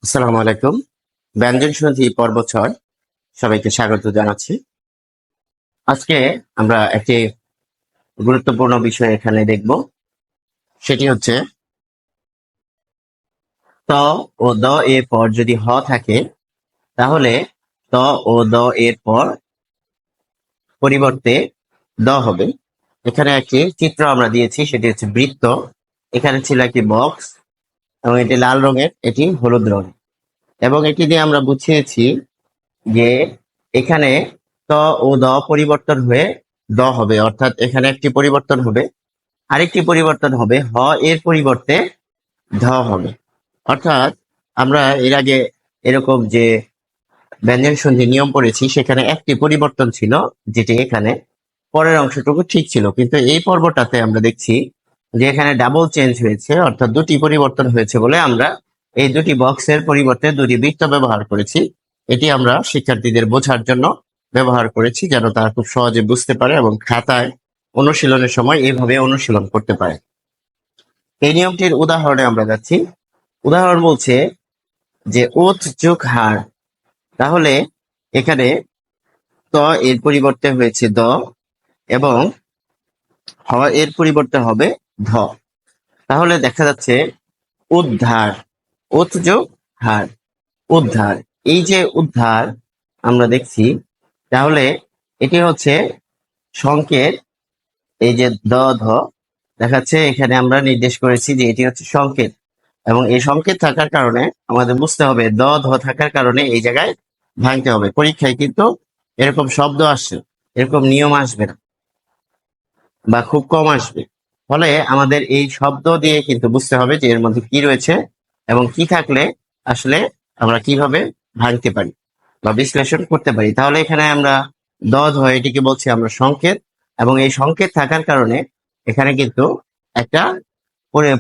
আসসালামু আলাইকুম। ব্যঞ্জন সন্ধি পর্ব 6 সবাইকে স্বাগত জানাচ্ছি। আজকে আমরা একটি গুরুত্বপূর্ণ বিষয় এখানে দেখব, সেটি হচ্ছে ত ও দ এর পর যদি হ থাকে তাহলে ত ও দ এর পর পরিবর্তে দ হবে। এখানে একটি চিত্র আমরা দিয়েছি, সেটি হচ্ছে বৃত্ত। এখানে ছিল একটি বক্স এবং এটি লাল রঙের, এটি হলুদ রঙের, এবং এটি দিয়ে আমরা বুঝিয়েছি যে এখানে ত ও দ পরিবর্তন হয়ে দ হবে, অর্থাৎ এখানে একটি পরিবর্তন হবে, আরেকটি পরিবর্তন হবে হ এর পরিবর্তে ধ হবে। অর্থাৎ আমরা এর আগে এরকম যে ব্যঞ্জন সন্ধি নিয়ম পড়েছি, সেখানে একটি পরিবর্তন ছিল, যেটি এখানে পরের অংশটুকু ঠিক ছিল, কিন্তু এই পর্বটাতে আমরা দেখছি যে এখানে ডাবল চেঞ্জ হয়েছে, অর্থাৎ দুটি পরিবর্তন হয়েছে বলে আমরা এই দুটি বক্সের পরিবর্তে দুটি বৃত্ত ব্যবহার করেছি। এটি আমরা শিক্ষার্থীদের বোঝার জন্য ব্যবহার করেছি, যেন তারা খুব সহজে বুঝতে পারে এবং খাতায় অনুশীলনের সময় এইভাবে অনুশীলন করতে পারে। এই নিয়মটির উদাহরণে আমরা যাচ্ছি। উদাহরণ বলছে যে ওত যোগ হার, তাহলে এখানে ত এর পরিবর্তে হয়েছে দ এবং হ এর পরিবর্তে হবে ধ। তাহলে দেখা যাচ্ছে উদ্ধার, ওত যোগ হার, উদ্ধার। এই যে উদ্ধার আমরা দেখছি, তাহলে এটি হচ্ছে সংকেত। এই যে দ ধ দেখাচ্ছে, এখানে আমরা নির্দেশ করেছি যে এটি হচ্ছে সংকেত, এবং এই সংকেত থাকার কারণে আমাদের বুঝতে হবে দ ধ থাকার কারণে এই জায়গায় ভাঙতে হবে। পরীক্ষায় কিন্তু এরকম শব্দ আসছে, এরকম নিয়ম আসবে না বা খুব কম আসবে। ফলে আমাদের এই শব্দ দিয়ে কিন্তু বুঝতে হবে যে এর মধ্যে কি রয়েছে এবং কি থাকলে আসলে আমরা কিভাবে ভাঙতে পারি বা বিশ্লেষণ করতে পারি। তাহলে এখানে আমরা দ ধ এটিকে বলছি আমরা সংকেত, এবং এই সংকেত থাকার কারণে এখানে কিন্তু একটা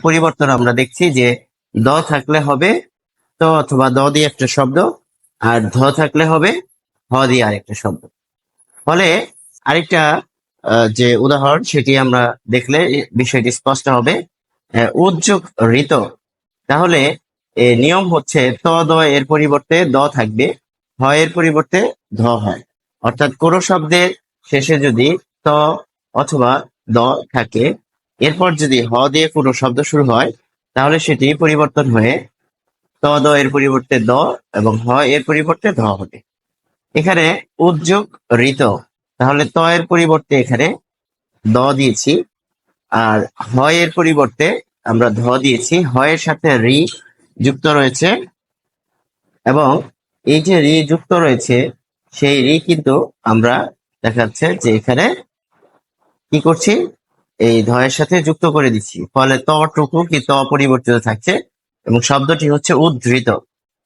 পরিবর্তন আমরা দেখছি যে দ থাকলে হবে ত অথবা দ দিয়ে একটা শব্দ, আর ধ থাকলে হবে হ দিয়ে আরেকটা শব্দ। ফলে আরেকটা যে উদাহরণ, সেটি আমরা দেখলে বিষয়টি স্পষ্ট হবে। উদ্যোগ ঋত, তাহলে নিয়ম হচ্ছে ত দ এর পরিবর্তে দ থাকবে, হ এর পরিবর্তে ধ হয়। অর্থাৎ কোন শব্দের শেষে যদি ত অথবা দ থাকে, এরপর যদি হ দিয়ে কোনো শব্দ শুরু হয়, তাহলে সেটি পরিবর্তন হয়ে ত দ এর পরিবর্তে দ এবং হ এর পরিবর্তে ধ হবে। এখানে উদ্যোগ ঋত, তাহলে ত এর পরিবর্তে এখানে দ দিয়েছি, আর হ এর পরিবর্তে আমরা ধ দিয়েছি, হ এর সাথে রি যুক্ত রয়েছে, এবং এই যে রি যুক্ত রয়েছে সেই রি কিন্তু আমরা দেখাচ্ছে যে এখানে কি করছি, এই ধয়ের সাথে যুক্ত করে দিচ্ছি, ফলে তটুকু কিন্তু অপরিবর্তিত থাকছে এবং শব্দটি হচ্ছে উদ্ধৃত।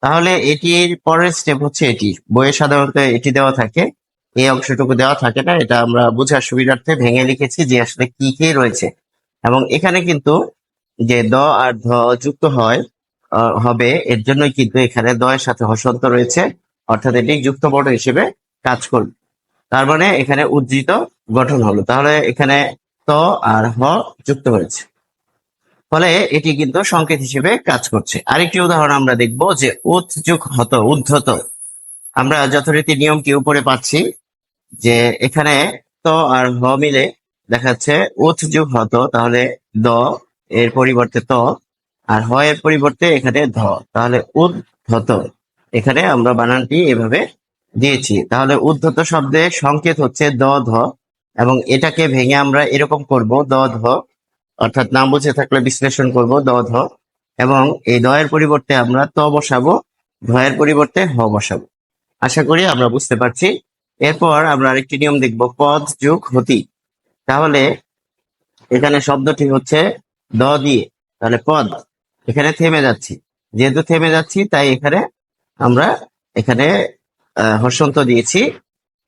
তাহলে এটির পরের স্টেপ হচ্ছে এটি, বইয়ে সাধারণত এটি দেওয়া থাকে, এই অংশটুকু দেওয়া থাকে না। এটা আমরা বোঝার সুবিধার্থে ভেঙে লিখেছি যে আসলে কি কি রয়েছে। এবং এখানে কিন্তু যে দ আর ধ যুক্ত হয় হবে, এর জন্যই কিন্তু এখানে দ এর সাথে হসন্ত রয়েছে, অর্থাৎ এটি যুক্ত বর্ণ হিসেবে কাজ করবে। তার মানে এখানে উদ্ধৃত গঠন হলো, তাহলে এখানে ত আর হ যুক্ত হয়েছে, ফলে এটি কিন্তু সংকেত হিসেবে কাজ করছে। আরেকটি উদাহরণ আমরা দেখব যে উৎ যোগ হত, উদ্ধত। আমরা যথারীতি নিয়মটি উপরে পাচ্ছি যে এখানে ত আর হ মিলে দেখাচ্ছে উৎ যোগ হত, তাহলে দ এর পরিবর্তে ত, আর হ এর পরিবর্তে এখানে ধ, তাহলে উদ্ধত। এখানে আমরা বানানটি এভাবে দিয়েছি। তাহলে উদ্ধত শব্দের সংকেত হচ্ছে দ ধ, এবং এটাকে ভেঙে আমরা এরকম করব দ ধ, অর্থাৎ নাম বুঝে থাকলে বিশ্লেষণ করব দ ধ, এবং এই দ এর পরিবর্তে আমরা ত বসাবো, ধ এর পরিবর্তে হ বসাবো। আশা করি আমরা বুঝতে পারছি। এরপর আমরা আরেকটি নিয়ম দেখব, পদ যোগ হতি। তাহলে এখানে শব্দটি হচ্ছে দ দিয়ে, তাহলে পদ, এখানে থেমে যাচ্ছি, যেহেতু থেমে যাচ্ছি তাই এখানে আমরা এখানে হর্ষন্ত দিয়েছি,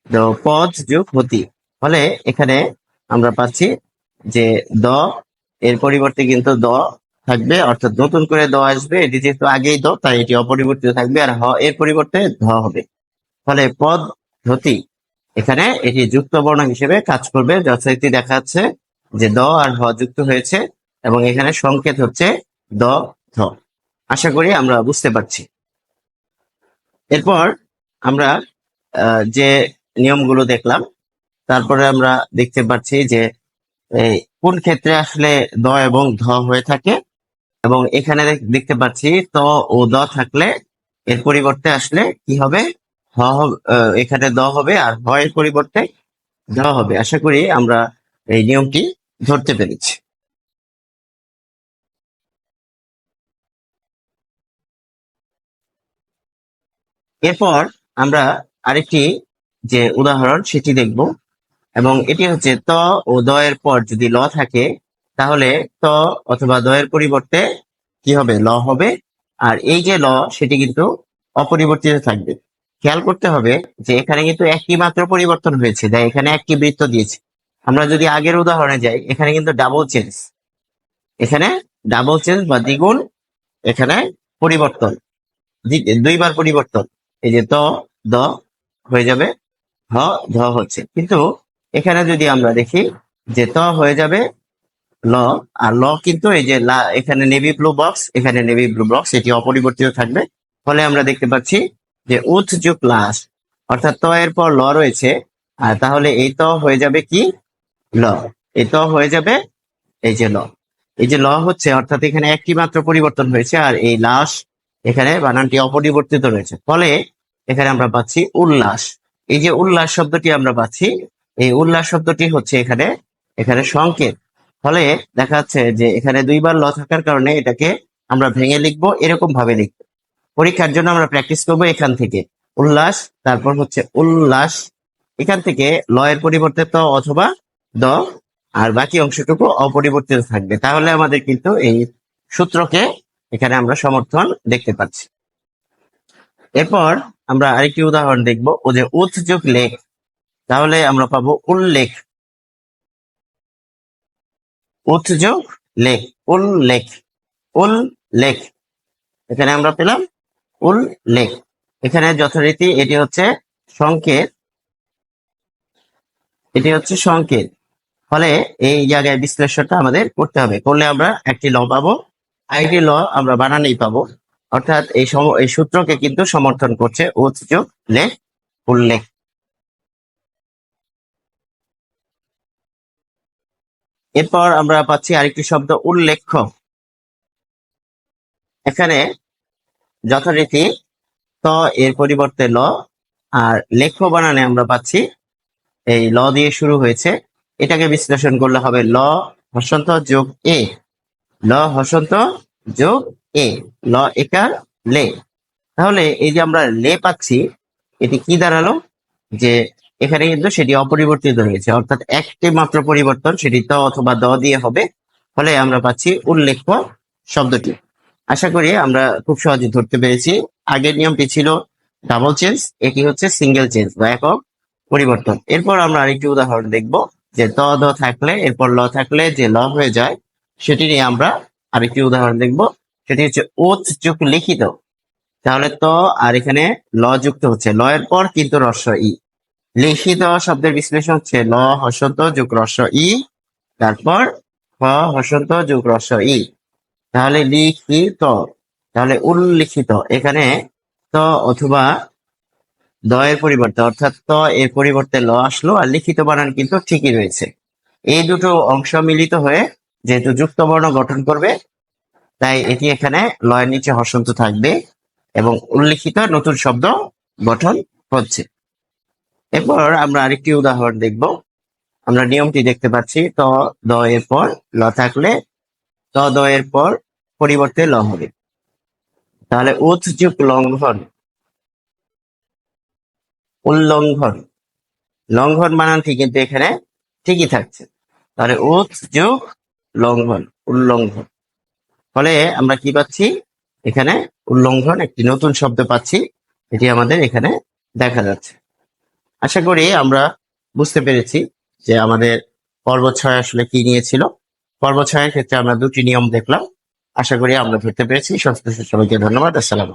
তো পদ যোগ হতি। ফলে এখানে আমরা পাচ্ছি যে দ এর পরিবর্তে কিন্তু দ থাকবে, অর্থাৎ নতুন করে দ আসবে, এটি যেহেতু আগেই দ তাই এটি অপরিবর্তিত থাকবে, আর হ এর পরিবর্তে ধ হবে। ফলে পদ ধতি, এখানে এটি যুক্ত বর্ণ হিসেবে কাজ করবে, যথারীতি দেখা যাচ্ছে যে দ আর হ যুক্ত হয়েছে, এবং এখানে সংকেত হচ্ছে দ ধ। আশা করি আমরা বুঝতে পারছি। এরপর আমরা যে নিয়মগুলো দেখলাম, তারপরে আমরা দেখতে পাচ্ছি যে এই কোন ক্ষেত্রে আসলে দ এবং ধ হয়ে থাকে, এবং এখানে দেখতে পাচ্ছি ত ও দ থাকলে এর পরিবর্তে আসলে কি হবে, এখানে দ হবে, আর হ এর পরিবর্তে ধ হবে। আশা করি আমরা এই নিয়মটি ধরতে পেরেছি। এরপর আমরা আরেকটি যে উদাহরণ সেটি দেখব, এবং এটি হচ্ছে ত ও দ এর পর যদি ল থাকে, তাহলে ত অথবা দ এর পরিবর্তে কি হবে, ল হবে। আর এই যে ল, সেটি কিন্তু অপরিবর্তিত থাকবে। খেয়াল করতে হবে যে এখানে কিন্তু একটি মাত্র পরিবর্তন হয়েছে, তাই এখানে একটি বৃত্ত দিয়েছে। আমরা যদি আগের উদাহরণে যাই, এখানে কিন্তু ডাবল চেঞ্জ, এখানে ডাবল চেঞ্জ বা দ্বিগুণ এখানে পরিবর্তন, দুইবার পরিবর্তন। এই যে ত দ হয়ে যাবে হ ধ হচ্ছে, কিন্তু এখানে যদি আমরা দেখি যে ত হয়ে যাবে ল, আর ল কিন্তু এই যে এখানে নেভি ব্লু বক্স, এখানে নেভি ব্লু বক্স, এটি অপরিবর্তিত থাকবে। ফলে আমরা দেখতে পাচ্ছি যে উথ যোগ লাস, অর্থাৎ ত এর পর ল রয়েছে, আর তাহলে এই ত হয়ে যাবে কি, ল। এই ত হয়ে যাবে এই যে ল। এই যে ল হচ্ছে, অর্থাৎ এখানে একটি মাত্র পরিবর্তন হয়েছে, আর এই লাস এখানে বানানটি অপরিবর্তিত রয়েছে। ফলে এখানে আমরা পাচ্ছি উল্লাস। এই যে উল্লাস শব্দটি আমরা পাচ্ছি, এই উল্লাস শব্দটি হচ্ছে এখানে এখানে সংকেত। ফলে দেখা যাচ্ছে যে এখানে দুইবার ল থাকার কারণে এটাকে আমরা ভেঙে লিখবো, এরকম ভাবে লিখবো। পরীক্ষার জন্য আমরা প্র্যাকটিস করবো এখান থেকে উল্লাস, তারপর হচ্ছে উল্লাস, এখান থেকে ল এর পরিবর্তে ত অথবা দ, আর বাকি অংশটুকু অপরিবর্তিত থাকবে। তাহলে আমাদের কিন্তু এই সূত্রকে এখানে আমরা সমর্থন দেখতে পাচ্ছি। এরপর আমরা আরেকটি উদাহরণ দেখব, ও যে উৎ যোগ লেখ, তাহলে আমরা পাবো উল্লেখ। উৎ যোগ লেখ, উল্লেখ, উল্লেখ, এখানে আমরা পেলাম উল্লেখ। এখানে যথারীতি এটি হচ্ছে সংকেত, এটি হচ্ছে সংকেত। ফলে এই জায়গায় বিশ্লেষণটা আমাদের করতে হবে, করলে আমরা একটি ল পাবো, আরেকটি ল আমরা বানানেই পাবো। অর্থাৎ এই সূত্রকে কিন্তু সমর্থন করছে উৎ যোগ লেখ, উল্লেখ। এরপর আমরা পাচ্ছি আরেকটি শব্দ উল্লেখ্য। এখানে যথারীতি ত এর পরিবর্তে ল, আর লেখ্য বানানে আমরা পাচ্ছি এই ল দিয়ে শুরু হয়েছে। এটাকে বিশ্লেষণ করলে হবে ল হসন্ত যোগ এ, ল হসন্ত যোগ এ, ল একার লে। তাহলে এই যে আমরা লে পাচ্ছি, এটি কি দাঁড়ালো, যে এখানে কিন্তু সেটি অপরিবর্তিত রয়েছে, অর্থাৎ একটি মাত্র পরিবর্তন, সেটি ত অথবা দ দিয়ে হবে। ফলে আমরা পাচ্ছি উল্লেখ্য শব্দটি। আশা করি আমরা খুব সহজে ধরতে পেরেছি। আগের নিয়মটি ছিল ডাবল চেঞ্জ, এটি হচ্ছে সিঙ্গেল চেঞ্জ বা একক পরিবর্তন। এরপর আমরা আরেকটি উদাহরণ দেখব, যে ত দ থাকলে এরপর ল থাকলে যে ল হয়ে যায়, সেটি নিয়ে আমরা আরেকটি উদাহরণ দেখব। সেটি হচ্ছে ওত যোগ লিখিত। তাহলে ত আর এখানে ল যুক্ত হচ্ছে, ল এর পর কিন্তু রস্ব ই। লিখিত শব্দের বিশ্লেষণ হচ্ছে ল হসন্ত যোগ রস্ব ই, তারপর হ হসন্ত যোগ রস্ব ই, তাহলে লিখিত। তাহলে উল্লিখিত, এখানে ত অথবা দ এর পরিবর্তে, অর্থাৎ ত এর পরিবর্তে ল আসলো, আর লিখিত বানান কিন্তু ঠিকই রয়েছে। এই দুটো অংশ মিলিত হয়ে যেহেতু যুক্ত বর্ণ গঠন করবে, তাই এটি এখানে ল এর নিচে হসন্ত থাকবে, এবং উল্লিখিত নতুন শব্দ গঠন হচ্ছে। এরপর আমরা আরেকটি উদাহরণ দেখব। আমরা নিয়মটি দেখতে পাচ্ছি, ত দ এর পর ল থাকলে ত দ এর পর পরিবর্তে ল হবে। তাহলে উৎ যোগ লঙ্ঘন, উল্লঙ্ঘন, লঙ্ঘন বানানটি কিন্তু এখানে ঠিকই থাকছে। তাহলে উৎ যোগ লঙ্ঘন, উল্লঙ্ঘন। ফলে আমরা কি পাচ্ছি, এখানে উল্লঙ্ঘন একটি নতুন শব্দ পাচ্ছি, এটি আমাদের এখানে দেখা যাচ্ছে। আশা করি আমরা বুঝতে পেরেছি যে আমাদের পর্ব 6 আসলে কি নিয়েছিল। পর্ব 6 এর ক্ষেত্রে আমরা দুটি নিয়ম দেখলাম। আশা করি আমরা ধরতে পেরেছি। সবাইকে ধন্যবাদ। আসসালাম।